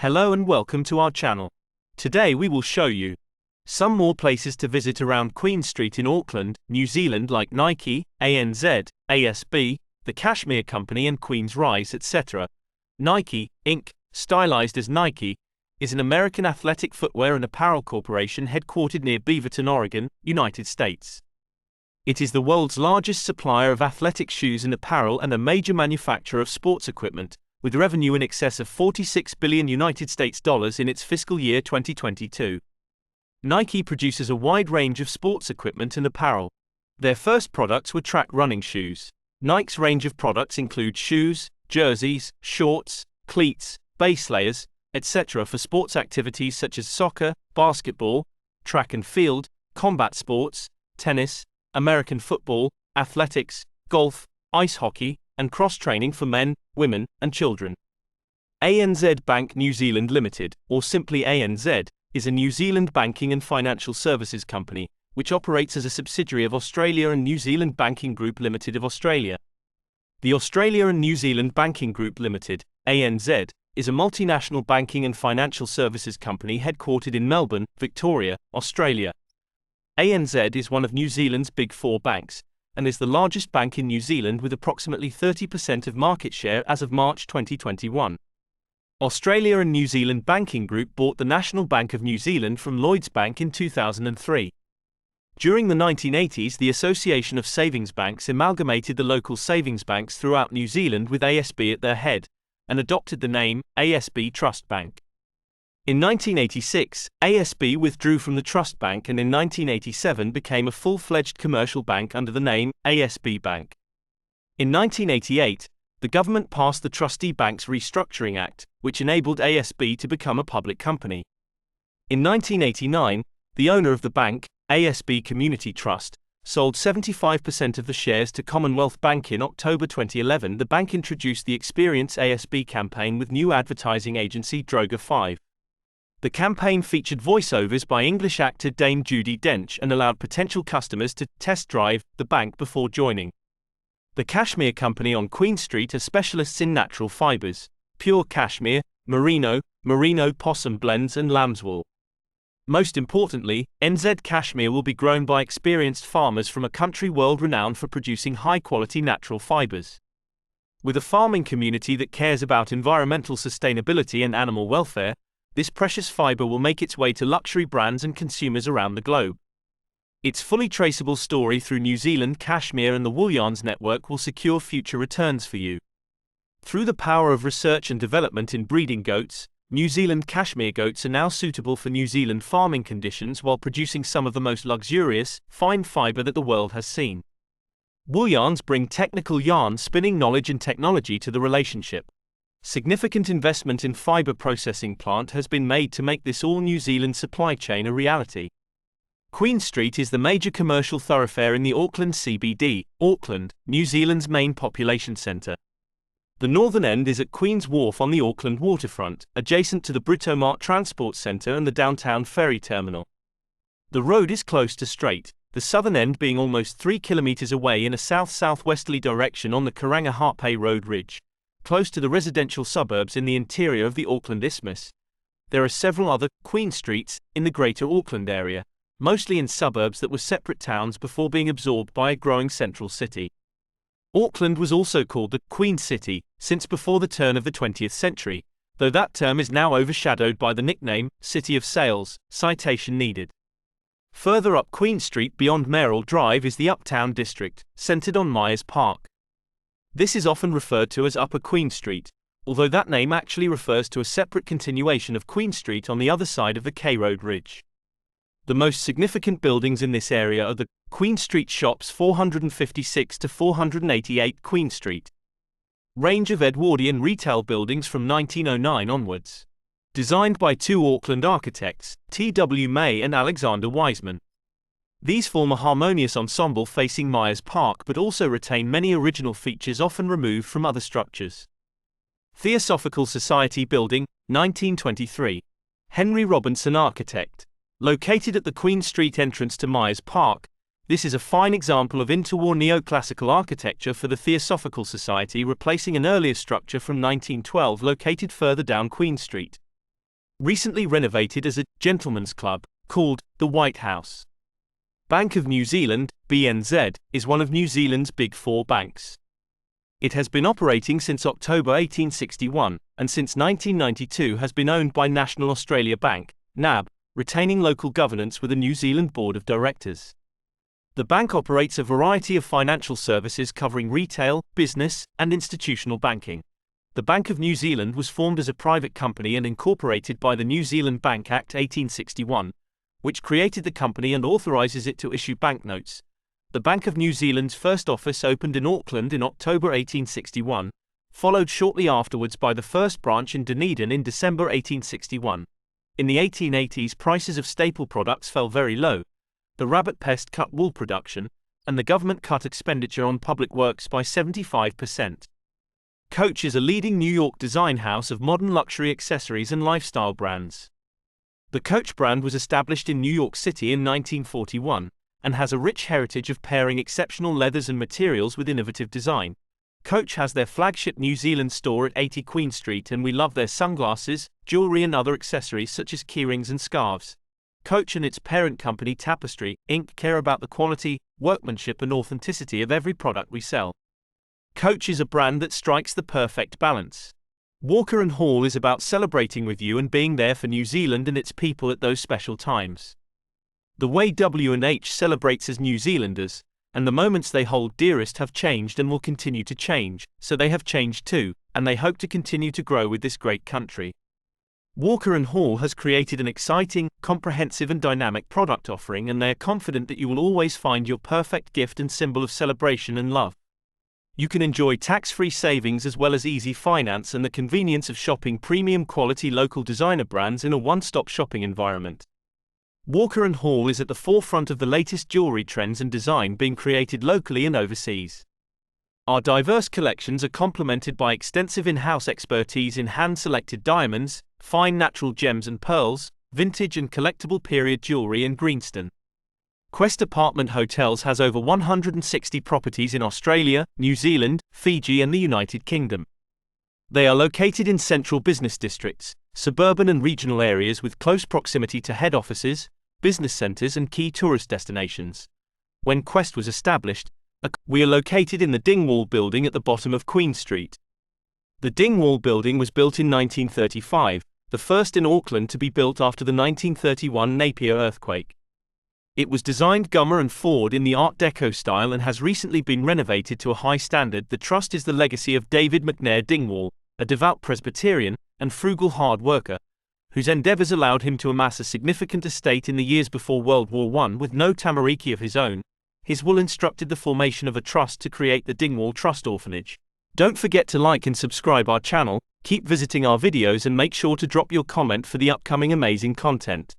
Hello and welcome to our channel. Today we will show you some more places to visit around Queen Street in Auckland, New Zealand, like Nike, ANZ, ASB, the Cashmere Company and Queen's Rise, etc. Nike, Inc., stylized as Nike, is an American athletic footwear and apparel corporation headquartered near Beaverton, Oregon, United States. It is the world's largest supplier of athletic shoes and apparel and a major manufacturer of sports equipment, with revenue in excess of $46 billion in its fiscal year 2022. Nike produces a wide range of sports equipment and apparel. Their first products were track running shoes. Nike's range of products include shoes, jerseys, shorts, cleats, base layers, etc. for sports activities such as soccer, basketball, track and field, combat sports, tennis, American football, athletics, golf, ice hockey, and cross-training for men, women, and children. ANZ Bank New Zealand Limited, or simply ANZ, is a New Zealand banking and financial services company, which operates as a subsidiary of Australia and New Zealand Banking Group Limited of Australia. The Australia and New Zealand Banking Group Limited, ANZ, is a multinational banking and financial services company headquartered in Melbourne, Victoria, Australia. ANZ is one of New Zealand's Big Four banks, and is the largest bank in New Zealand with approximately 30% of market share as of March 2021. Australia and New Zealand Banking Group bought the National Bank of New Zealand from Lloyds Bank in 2003. During the 1980s, the Association of Savings Banks amalgamated the local savings banks throughout New Zealand with ASB at their head, and adopted the name ASB Trust Bank. In 1986, ASB withdrew from the Trust Bank and in 1987 became a full-fledged commercial bank under the name ASB Bank. In 1988, the government passed the Trustee Banks Restructuring Act, which enabled ASB to become a public company. In 1989, the owner of the bank, ASB Community Trust, sold 75% of the shares to Commonwealth Bank. In October 2011, the bank introduced the Experience ASB campaign with new advertising agency Droga 5. The campaign featured voiceovers by English actor Dame Judi Dench and allowed potential customers to test drive the bank before joining. The Cashmere Company on Queen Street are specialists in natural fibers, pure cashmere, merino, merino possum blends and lambswool. Most importantly, NZ Cashmere will be grown by experienced farmers from a country world-renowned for producing high-quality natural fibers. With a farming community that cares about environmental sustainability and animal welfare, this precious fiber will make its way to luxury brands and consumers around the globe. Its fully traceable story through New Zealand Cashmere and the Wool Yarns network will secure future returns for you. Through the power of research and development in breeding goats, New Zealand Cashmere goats are now suitable for New Zealand farming conditions while producing some of the most luxurious, fine fiber that the world has seen. Wool Yarns bring technical yarn spinning knowledge and technology to the relationship. Significant investment in fiber processing plant has been made to make this all New Zealand supply chain a reality. Queen Street is the major commercial thoroughfare in the Auckland CBD, Auckland, New Zealand's main population centre. The northern end is at Queen's Wharf on the Auckland waterfront, adjacent to the Britomart Transport Centre and the downtown ferry terminal. The road is close to straight, the southern end being almost 3 kilometres away in a south-southwesterly direction on the Karanga-Harpe Road Ridge, close to the residential suburbs in the interior of the Auckland Isthmus. There are several other Queen Streets in the greater Auckland area, mostly in suburbs that were separate towns before being absorbed by a growing central city. Auckland was also called the Queen City since before the turn of the 20th century, though that term is now overshadowed by the nickname City of Sales, citation needed. Further up Queen Street beyond Mayoral Drive is the Uptown District, centered on Myers Park. This is often referred to as Upper Queen Street, although that name actually refers to a separate continuation of Queen Street on the other side of the K Road Ridge. The most significant buildings in this area are the Queen Street Shops 456 to 488 Queen Street. Range of Edwardian retail buildings from 1909 onwards. Designed by two Auckland architects, T.W. May and Alexander Wiseman. These form a harmonious ensemble facing Myers Park but also retain many original features often removed from other structures. Theosophical Society Building, 1923. Henry Robinson Architect. Located at the Queen Street entrance to Myers Park, this is a fine example of interwar neoclassical architecture for the Theosophical Society, replacing an earlier structure from 1912 located further down Queen Street. recently renovated as a gentleman's club, called the White House. Bank of New Zealand, BNZ, is one of New Zealand's Big Four banks. It has been operating since October 1861, and since 1992 has been owned by National Australia Bank, NAB, retaining local governance with a New Zealand Board of Directors. The bank operates a variety of financial services covering retail, business, and institutional banking. The Bank of New Zealand was formed as a private company and incorporated by the New Zealand Bank Act 1861, which created the company and authorises it to issue banknotes. The Bank of New Zealand's first office opened in Auckland in October 1861, followed shortly afterwards by the first branch in Dunedin in December 1861. In the 1880s, prices of staple products fell very low. The rabbit pest cut wool production, and the government cut expenditure on public works by 75%. Coach is a leading New York design house of modern luxury accessories and lifestyle brands. The Coach brand was established in New York City in 1941, and has a rich heritage of pairing exceptional leathers and materials with innovative design. Coach has their flagship New Zealand store at 80 Queen Street, and we love their sunglasses, jewelry and other accessories such as keyrings and scarves. Coach and its parent company Tapestry, Inc. care about the quality, workmanship and authenticity of every product we sell. Coach is a brand that strikes the perfect balance. Walker & Hall is about celebrating with you and being there for New Zealand and its people at those special times. The way W&H celebrates as New Zealanders, and the moments they hold dearest have changed and will continue to change, so they have changed too, and they hope to continue to grow with this great country. Walker & Hall has created an exciting, comprehensive and dynamic product offering, and they are confident that you will always find your perfect gift and symbol of celebration and love. You can enjoy tax-free savings as well as easy finance and the convenience of shopping premium quality local designer brands in a one-stop shopping environment. Walker & Hall is at the forefront of the latest jewelry trends and design being created locally and overseas. Our diverse collections are complemented by extensive in-house expertise in hand-selected diamonds, fine natural gems and pearls, vintage and collectible period jewelry in Greenston. Quest Apartment Hotels has over 160 properties in Australia, New Zealand, Fiji and the United Kingdom. They are located in central business districts, suburban and regional areas with close proximity to head offices, business centres and key tourist destinations. When Quest was established, we are located in the Dingwall building at the bottom of Queen Street. The Dingwall building was built in 1935, the first in Auckland to be built after the 1931 Napier earthquake. It was designed Gummer and Ford in the Art Deco style and has recently been renovated to a high standard. The trust is the legacy of David McNair Dingwall, a devout Presbyterian and frugal hard worker, whose endeavours allowed him to amass a significant estate in the years before World War I. With no tamariki of his own, his will instructed the formation of a trust to create the Dingwall Trust Orphanage. Don't forget to like and subscribe our channel, keep visiting our videos and make sure to drop your comment for the upcoming amazing content.